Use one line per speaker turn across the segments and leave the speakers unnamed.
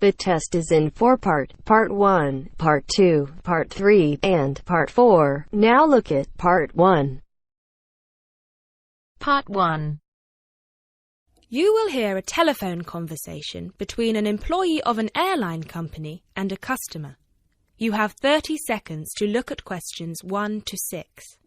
The test is in 4-part, Part 1, Part 2, Part 3, and Part 4. Now look at Part 1.
Part 1.
You will hear a telephone conversation between an employee of an airline company and a customer. You have 30 seconds to look at questions 1 to 6.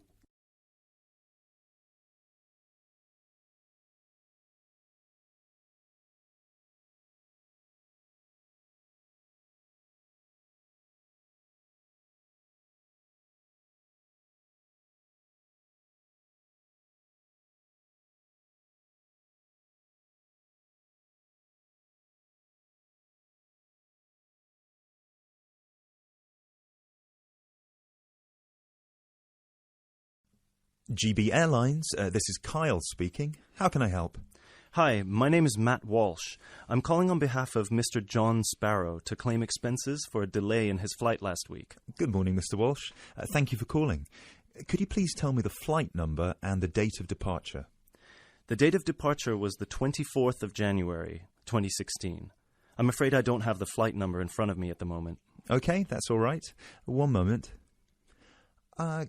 GB Airlines, this is Kyle speaking. How can I help?
Hi, my name is Matt Walsh. I'm calling on behalf of Mr. John Sparrow to claim expenses for a delay in his flight last week.
Good morning, Mr. Walsh. Thank you for calling. Could you please tell me the flight number and the date of departure?
The date of departure was the 24th of January, 2016. I'm afraid I don't have the flight number in front of me at the moment.
Okay, that's all right. One moment.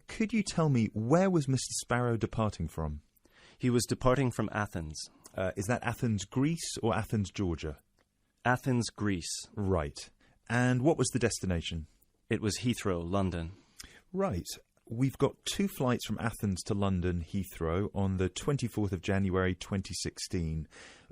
Could you tell me where was Mr. Sparrow departing from?
He was departing from Athens.
Is that Athens, Greece, or Athens, Georgia?
Athens, Greece.
Right. And what was the destination?
It was Heathrow, London.
Right. We've got 2 flights from Athens to London, Heathrow, on the 24th of January 2016.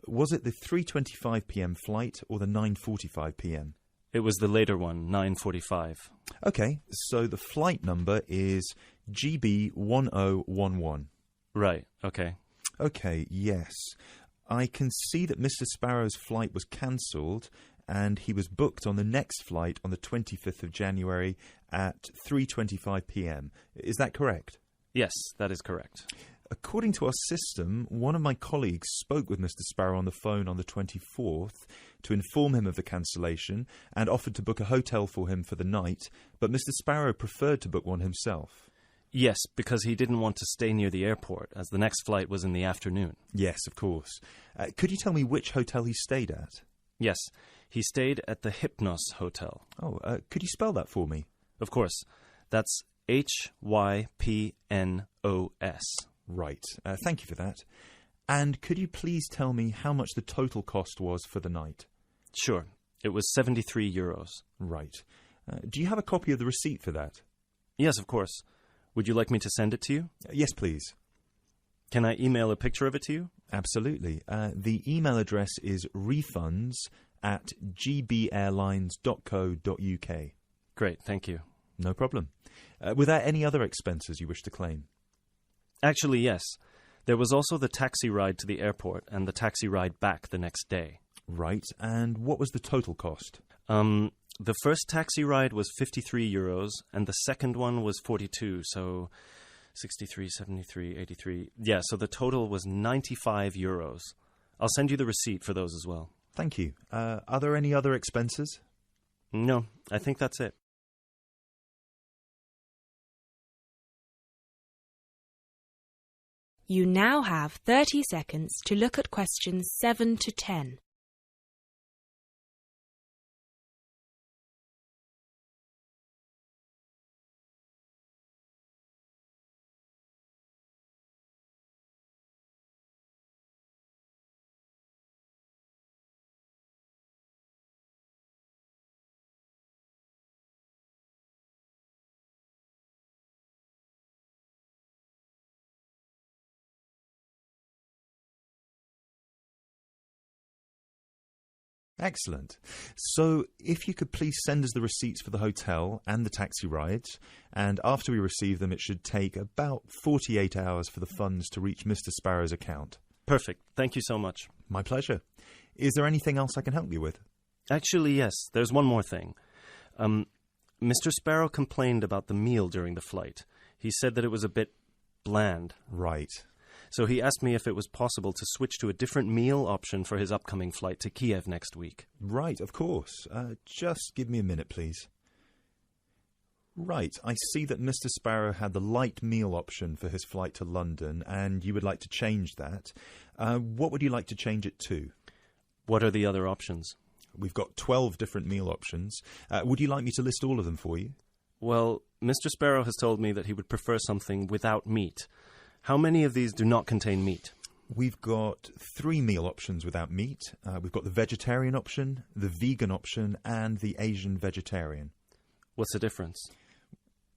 Was it the 3:25 p.m. flight or the 9:45 p.m.?
It was the later one, 9:45.
Okay, so the flight number is GB1011.
Right, okay.
Okay, yes. I can see that Mr. Sparrow's flight was cancelled and he was booked on the next flight on the 25th of January at 3:25 p.m. Is that correct?
Yes, that is correct.
According to our system, one of my colleagues spoke with Mr. Sparrow on the phone on the 24th to inform him of the cancellation and offered to book a hotel for him for the night, but Mr. Sparrow preferred to book one himself.
Yes, because he didn't want to stay near the airport, as the next flight was in the afternoon.
Yes, of course. Could you tell me which hotel he stayed at?
Yes, he stayed at the Hypnos Hotel.
Oh, could you spell that for me?
Of course. That's Hypnos.
Right. Thank you for that. And could you please tell me how much the total cost was for the night?
Sure. It was €73.
Right. Do you have a copy of the receipt for that?
Yes, of course. Would you like me to send it to you?
Yes, please.
Can I email a picture of it to you?
Absolutely. The email address is refunds@gbairlines.co.uk.
Great, thank you.
No problem. Were there any other expenses you wish to claim?
Actually, yes. There was also the taxi ride to the airport and the taxi ride back the next day.
Right. And what was the total cost?
The first taxi ride was €53 and the second one was 42, so 63, 73, 83. Yeah, so the total was €95. I'll send you the receipt for those as well.
Thank you. Are there any other expenses?
No, I think that's it.
You now have 30 seconds to look at questions 7 to 10.
Excellent. So if you could please send us the receipts for the hotel and the taxi rides, and after we receive them, it should take about 48 hours for the funds to reach Mr. Sparrow's account.
Perfect. Thank you so much.
My pleasure. Is there anything else I can help you with?
Actually, yes. There's one more thing. Mr. Sparrow complained about the meal during the flight. He said that it was a bit bland.
Right.
So he asked me if it was possible to switch to a different meal option for his upcoming flight to Kiev next week.
Right, of course. Just give me a minute, please. Right, I see that Mr. Sparrow had the light meal option for his flight to London, and you would like to change that. What would you like to change it to?
What are the other options?
We've got 12 different meal options. Would you like me to list all of them for you?
Well, Mr. Sparrow has told me that he would prefer something without meat. How many of these do not contain meat?
We've got 3 meal options without meat. We've got the vegetarian option, the vegan option, and the Asian vegetarian.
What's the difference?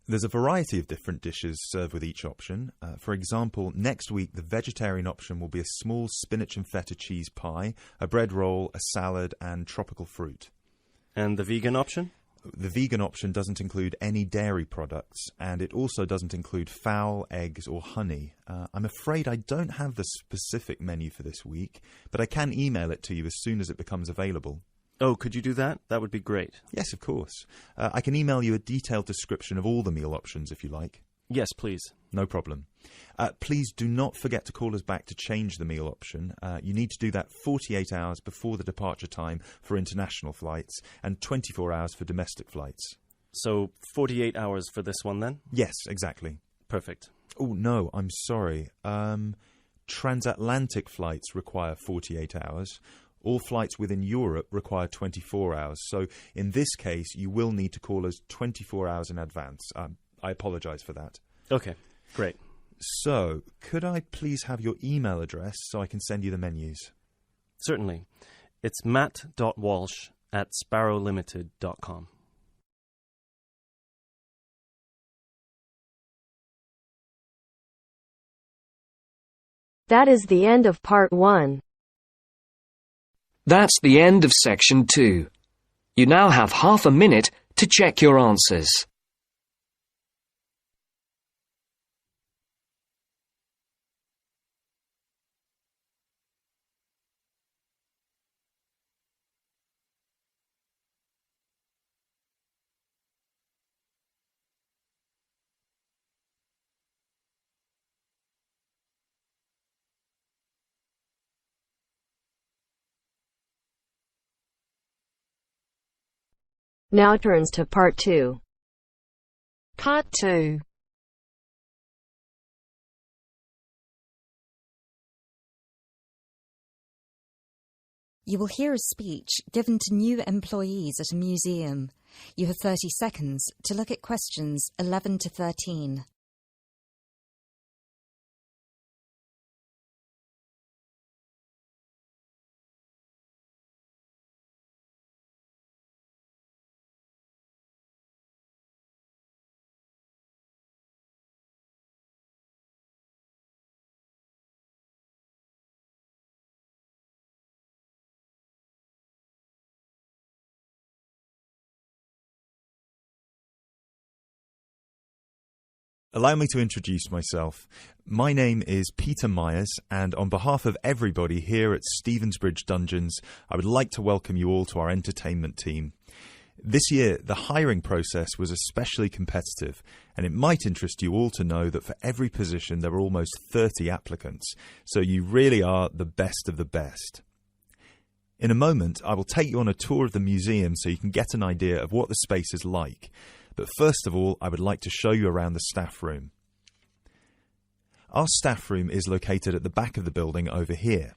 There's a variety of different dishes served with each option. For example, next week the vegetarian option will be a small spinach and feta cheese pie, a bread roll, a salad, and tropical fruit.
And the vegan option?
The vegan option doesn't include any dairy products, and it also doesn't include fowl, eggs, or honey. I'm afraid I don't have the specific menu for this week, but I can email it to you as soon as it becomes available.
Oh, could you do that? That would be great.
Yes, of course. I can email you a detailed description of all the meal options if you like.
Yes, please.
No problem. Please do not forget to call us back to change the meal option. You need to do that 48 hours before the departure time for international flights and 24 hours for domestic flights.
So 48 hours for this one then?
Yes, exactly.
Perfect.
Oh, no, I'm sorry. Transatlantic flights require 48 hours. All flights within Europe require 24 hours. So in this case, you will need to call us 24 hours in advance. I apologise for that.
Okay, great.
So, could I please have your email address so I can send you the menus?
Certainly. It's matt.walsh@sparrowlimited.com.
That is the end of part 1.
That's the end of section 2. You now have half a minute to check your answers.
Now turns to part 2.
Part 2. You will hear a speech given to new employees at a museum. You have 30 seconds to look at questions 11 to 13.
Allow me to introduce myself. My name is Peter Myers, and on behalf of everybody here at Stevensbridge Dungeons, I would like to welcome you all to our entertainment team. This year, the hiring process was especially competitive, and it might interest you all to know that for every position there were almost 30 applicants, so you really are the best of the best. In a moment, I will take you on a tour of the museum so you can get an idea of what the space is like. But first of all, I would like to show you around the staff room. Our staff room is located at the back of the building over here.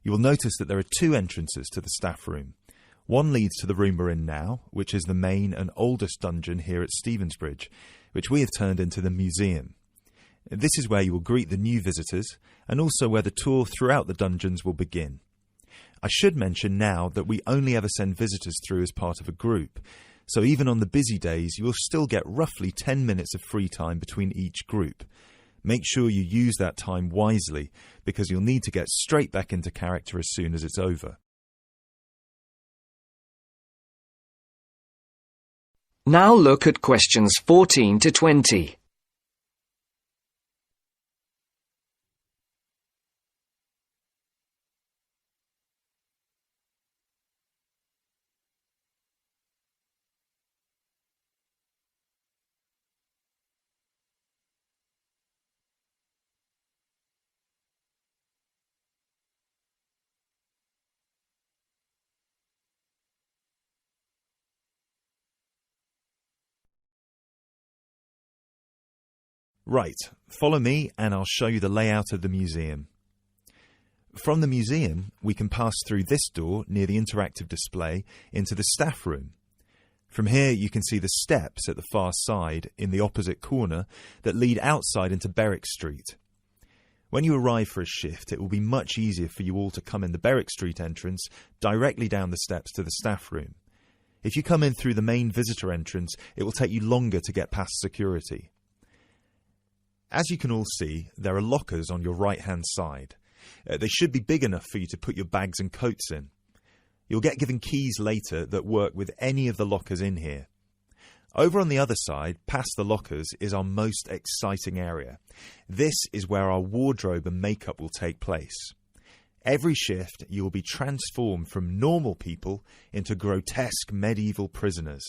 You will notice that there are 2 entrances to the staff room. One leads to the room we're in now, which is the main and oldest dungeon here at Stevensbridge, which we have turned into the museum. This is where you will greet the new visitors, and also where the tour throughout the dungeons will begin. I should mention now that we only ever send visitors through as part of a group, so even on the busy days you will still get roughly 10 minutes of free time between each group. Make sure you use that time wisely, because you'll need to get straight back into character as soon as it's over.
Now look at questions 14 to 20.
Right, follow me and I'll show you the layout of the museum. From the museum, we can pass through this door near the interactive display into the staff room. From here, you can see the steps at the far side in the opposite corner that lead outside into Berwick Street. When you arrive for a shift, it will be much easier for you all to come in the Berwick Street entrance directly down the steps to the staff room. If you come in through the main visitor entrance, it will take you longer to get past security. As you can all see, there are lockers on your right-hand side. They should be big enough for you to put your bags and coats in. You'll get given keys later that work with any of the lockers in here. Over on the other side, past the lockers, is our most exciting area. This is where our wardrobe and makeup will take place. Every shift, you will be transformed from normal people into grotesque medieval prisoners.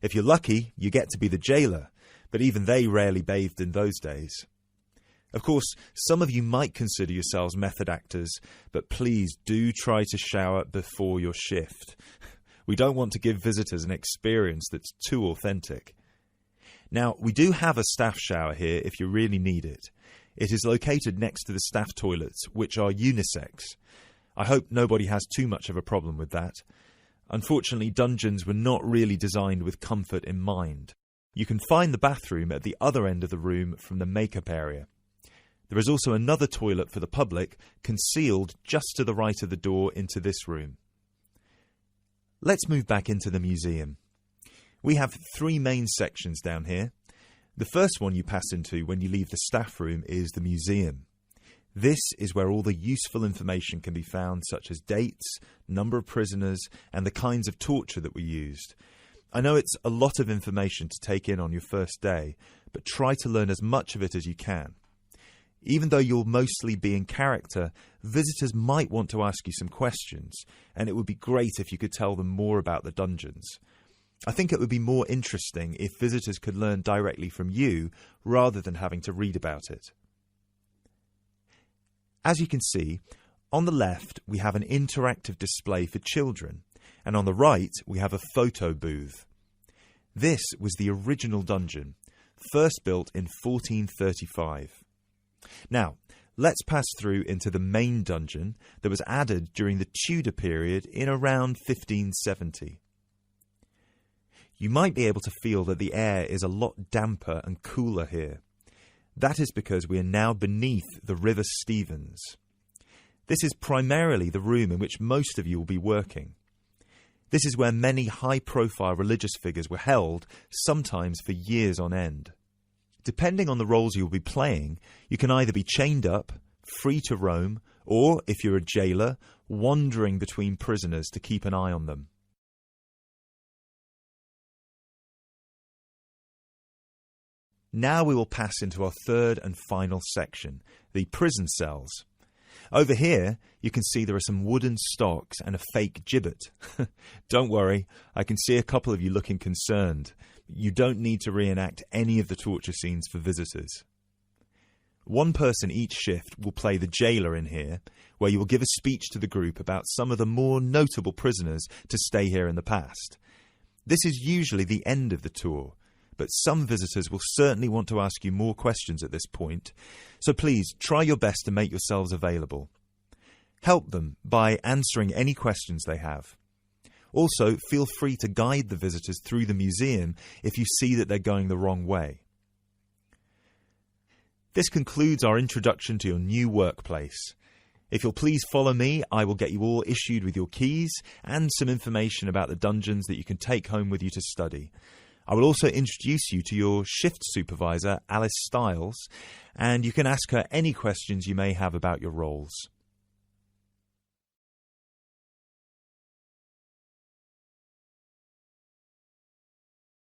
If you're lucky, you get to be the jailer, but even they rarely bathed in those days. Of course, some of you might consider yourselves method actors, but please do try to shower before your shift. We don't want to give visitors an experience that's too authentic. Now, we do have a staff shower here if you really need it. It is located next to the staff toilets, which are unisex. I hope nobody has too much of a problem with that. Unfortunately, dungeons were not really designed with comfort in mind. You can find the bathroom at the other end of the room from the makeup area. There is also another toilet for the public, concealed just to the right of the door into this room. Let's move back into the museum. We have 3 main sections down here. The first one you pass into when you leave the staff room is the museum. This is where all the useful information can be found, such as dates, number of prisoners, and the kinds of torture that were used. I know it's a lot of information to take in on your first day, but try to learn as much of it as you can. Even though you'll mostly be in character, visitors might want to ask you some questions, and it would be great if you could tell them more about the dungeons. I think it would be more interesting if visitors could learn directly from you rather than having to read about it. As you can see, on the left we have an interactive display for children, and on the right we have a photo booth. This was the original dungeon, first built in 1435. Now, let's pass through into the main dungeon that was added during the Tudor period in around 1570. You might be able to feel that the air is a lot damper and cooler here. That is because we are now beneath the River Stevens. This is primarily the room in which most of you will be working. This is where many high-profile religious figures were held, sometimes for years on end. Depending on the roles you'll be playing, you can either be chained up, free to roam, or, if you're a jailer, wandering between prisoners to keep an eye on them. Now we will pass into our third and final section, the prison cells. Over here, you can see there are some wooden stocks and a fake gibbet. Don't worry, I can see a couple of you looking concerned. You don't need to reenact any of the torture scenes for visitors. One person each shift will play the jailer in here, where you will give a speech to the group about some of the more notable prisoners to stay here in the past. This is usually the end of the tour, but some visitors will certainly want to ask you more questions at this point, so please try your best to make yourselves available. Help them by answering any questions they have. Also, feel free to guide the visitors through the museum if you see that they're going the wrong way. This concludes our introduction to your new workplace. If you'll please follow me, I will get you all issued with your keys and some information about the dungeons that you can take home with you to study. I will also introduce you to your shift supervisor, Alice Stiles, and you can ask her any questions you may have about your roles.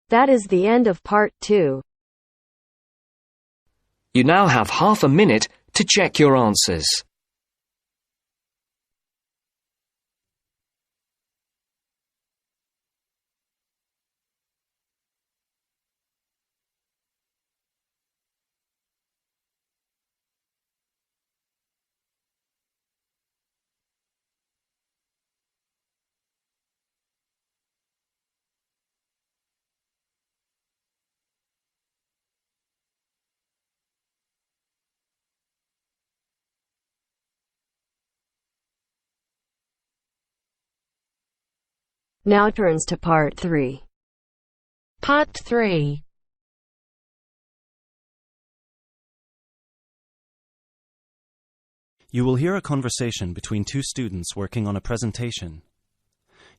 That is the end of part 2.
You now have half a minute to check your answers.
Now turns to Part 3.
Part 3.
You will hear a conversation between two students working on a presentation.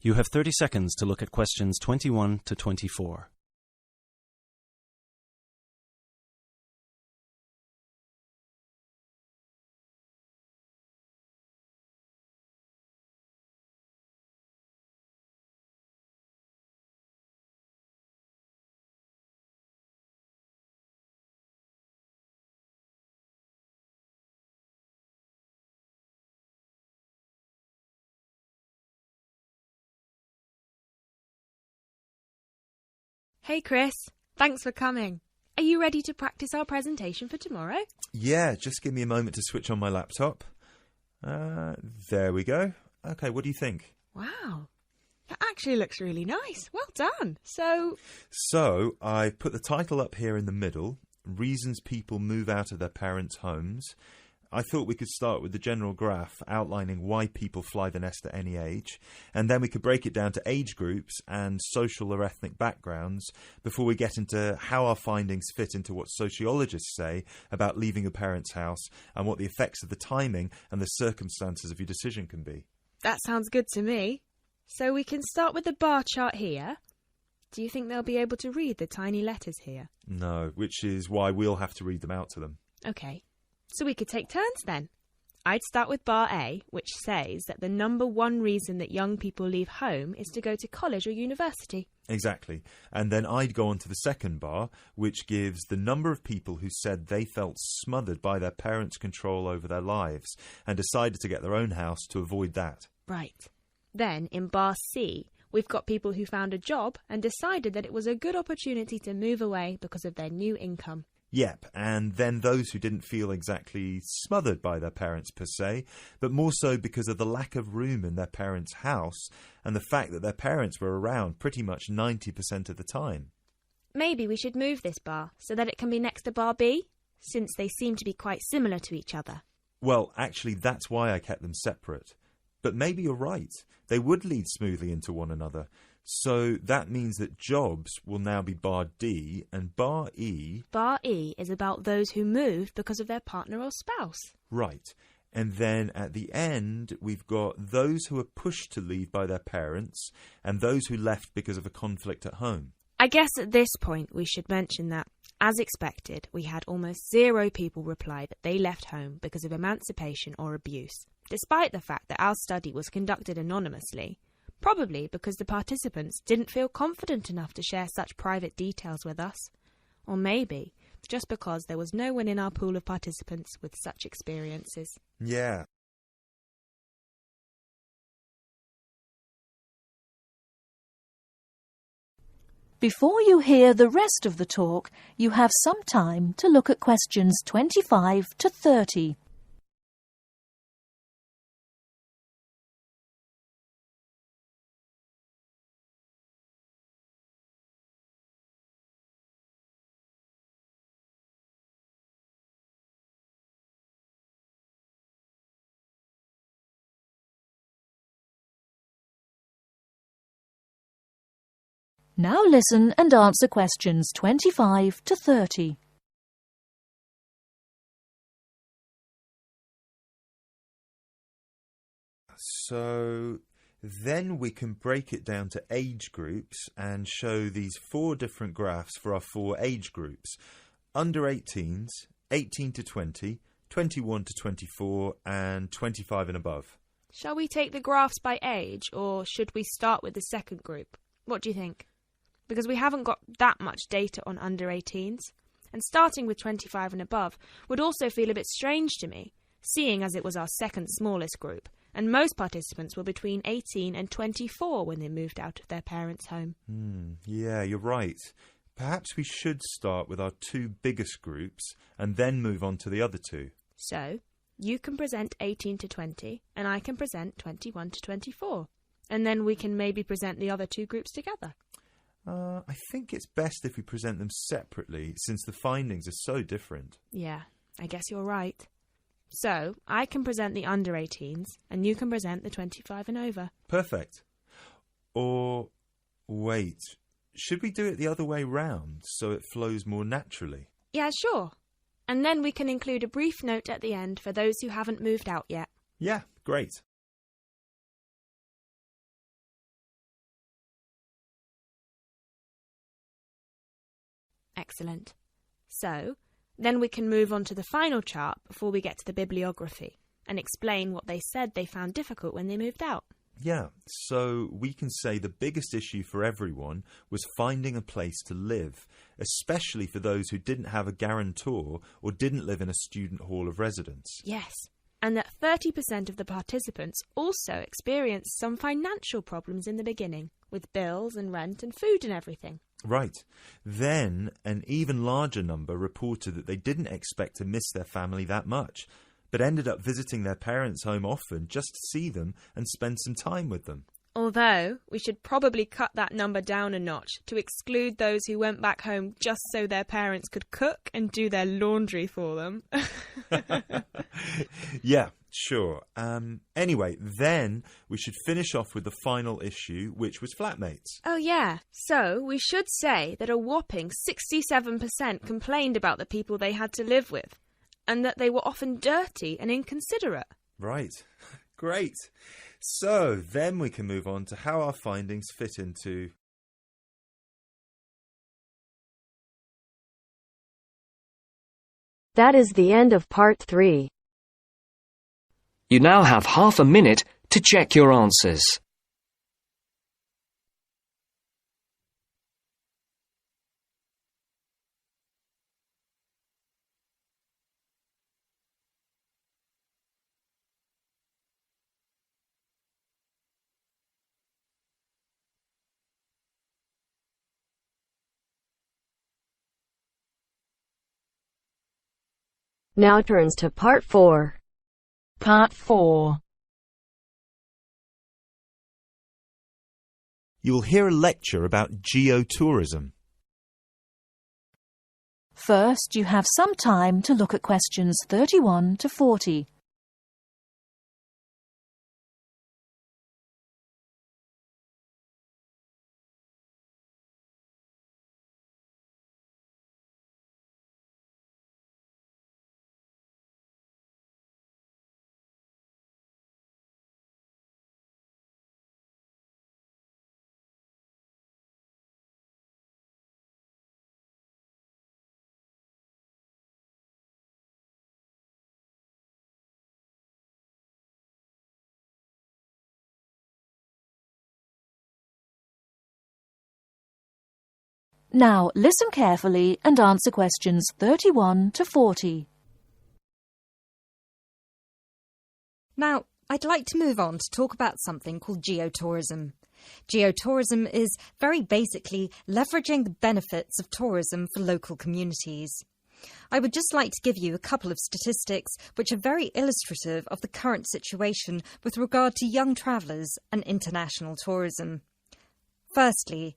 You have 30 seconds to look at questions 21 to 24.
Hey Chris, thanks for coming. Are you ready to practice our presentation for tomorrow?
Yeah, just give me a moment to switch on my laptop. There we go. Okay, what do you think?
Wow, that actually looks really nice. Well done.
So, I put the title up here in the middle, Reasons People Move Out of Their Parents' Homes. I thought we could start with the general graph outlining why people fly the nest at any age, and then we could break it down to age groups and social or ethnic backgrounds before we get into how our findings fit into what sociologists say about leaving a parent's house and what the effects of the timing and the circumstances of your decision can be.
That sounds good to me. So we can start with the bar chart here. Do you think they'll be able to read the tiny letters here?
No, which is why we'll have to read them out to them.
Okay. So we could take turns then. I'd start with bar A, which says that the number one reason that young people leave home is to go to college or university.
Exactly. And then I'd go on to the second bar, which gives the number of people who said they felt smothered by their parents' control over their lives and decided to get their own house to avoid that.
Right. Then in bar C, we've got people who found a job and decided that it was a good opportunity to move away because of their new income.
Yep, and then those who didn't feel exactly smothered by their parents per se, but more so because of the lack of room in their parents' house and the fact that their parents were around pretty much 90% of the time.
Maybe we should move this bar so that it can be next to bar B, since they seem to be quite similar to each other.
Well, actually, that's why I kept them separate. But maybe you're right. They would lead smoothly into one another. So that means that jobs will now be bar D and bar E...
Bar E is about those who moved because of their partner or spouse.
Right. And then at the end, we've got those who were pushed to leave by their parents and those who left because of a conflict at home.
I guess at this point we should mention that, as expected, we had almost 0 people reply that they left home because of emancipation or abuse, despite the fact that our study was conducted anonymously. Probably because the participants didn't feel confident enough to share such private details with us. Or maybe just because there was no one in our pool of participants with such experiences.
Yeah.
Before you hear the rest of the talk, you have some time to look at questions 25 to 30. Now listen and answer questions 25 to 30.
So then we can break it down to age groups and show these 4 different graphs for our 4 age groups. Under 18s, 18 to 20, 21 to 24 and 25 and above.
Shall we take the graphs by age, or should we start with the second group? What do you think? Because we haven't got that much data on under 18s, and starting with 25 and above would also feel a bit strange to me, seeing as it was our second smallest group, and most participants were between 18 and 24 when they moved out of their parents' home.
Yeah, you're right. Perhaps we should start with our 2 biggest groups and then move on to the other 2.
So, you can present 18 to 20, and I can present 21 to 24, and then we can maybe present the other 2 groups together.
I think it's best if we present them separately, since the findings are so different.
Yeah, I guess you're right. So, I can present the under 18s, and you can present the 25 and over.
Perfect. Or, wait, should we do it the other way round so it flows more naturally?
Yeah, sure. And then we can include a brief note at the end for those who haven't moved out yet.
Yeah, great.
Excellent. So, then we can move on to the final chart before we get to the bibliography and explain what they said they found difficult when they moved out.
Yeah, so we can say the biggest issue for everyone was finding a place to live, especially for those who didn't have a guarantor or didn't live in a student hall of residence.
Yes, and that 30% of the participants also experienced some financial problems in the beginning, with bills and rent and food and everything.
Right. Then an even larger number reported that they didn't expect to miss their family that much, but ended up visiting their parents' home often just to see them and spend some time with them.
Although, we should probably cut that number down a notch to exclude those who went back home just so their parents could cook and do their laundry for them.
Yeah, sure. Anyway, then we should finish off with the final issue, which was flatmates.
Oh yeah, so we should say that a whopping 67% complained about the people they had to live with, and that they were often dirty and inconsiderate.
Right. Great. So then we can move on to how our findings fit into...
That is the end of part 3.
You now have half a minute to check your answers.
Now turns to part 4.
Part 4.
You'll hear a lecture about geotourism.
First, you have some time to look at questions 31 to 40. Now listen carefully and answer questions 31 to 40.
Now, I'd like to move on to talk about something called geotourism. Geotourism is very basically leveraging the benefits of tourism for local communities. I would just like to give you a couple of statistics which are very illustrative of the current situation with regard to young travellers and international tourism. Firstly,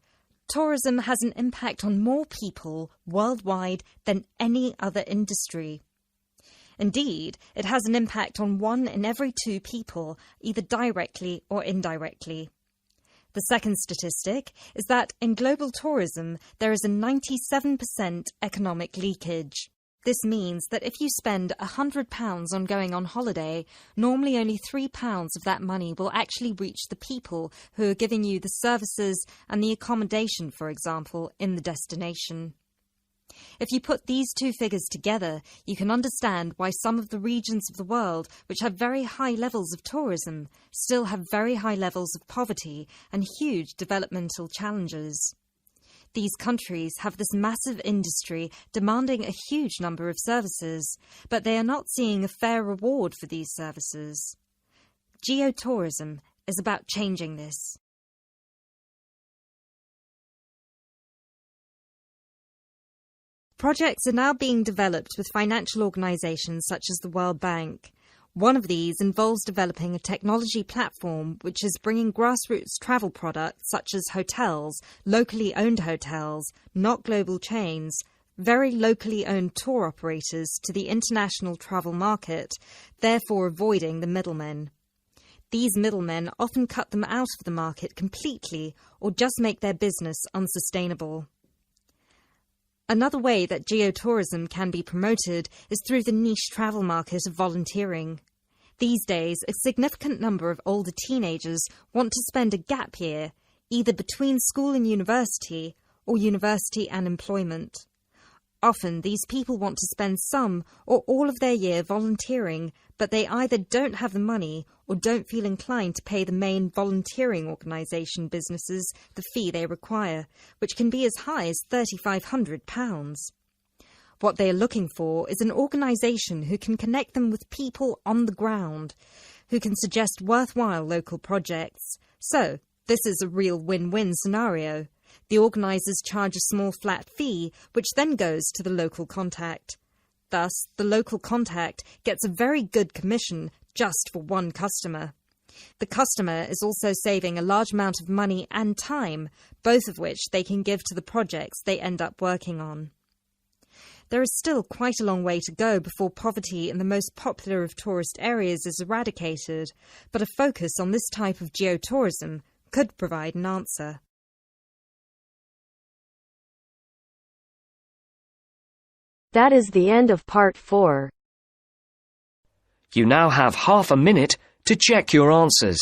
tourism has an impact on more people worldwide than any other industry. Indeed, it has an impact on 1 in every 2 people, either directly or indirectly. The second statistic is that in global tourism, there is a 97% economic leakage. This means that if you spend £100 on going on holiday, normally only £3 of that money will actually reach the people who are giving you the services and the accommodation, for example, in the destination. If you put these two figures together, you can understand why some of the regions of the world which have very high levels of tourism still have very high levels of poverty and huge developmental challenges. These countries have this massive industry demanding a huge number of services, but they are not seeing a fair reward for these services. Geotourism is about changing this. Projects are now being developed with financial organisations such as the World Bank. One of these involves developing a technology platform which is bringing grassroots travel products such as hotels, locally owned hotels, not global chains, very locally owned tour operators to the international travel market, therefore avoiding the middlemen. These middlemen often cut them out of the market completely or just make their business unsustainable. Another way that geotourism can be promoted is through the niche travel market of volunteering. These days, a significant number of older teenagers want to spend a gap year, either between school and university, or university and employment. Often, these people want to spend some or all of their year volunteering, but they either don't have the money or don't feel inclined to pay the main volunteering organisation businesses the fee they require, which can be as high as £3,500. What they are looking for is an organisation who can connect them with people on the ground, who can suggest worthwhile local projects. So, this is a real win-win scenario. The organisers charge a small flat fee, which then goes to the local contact. Thus, the local contact gets a very good commission just for one customer. The customer is also saving a large amount of money and time, both of which they can give to the projects they end up working on. There is still quite a long way to go before poverty in the most popular of tourist areas is eradicated, but a focus on this type of geotourism could provide an answer.
That is the end of part 4.
You now have half a minute to check your answers.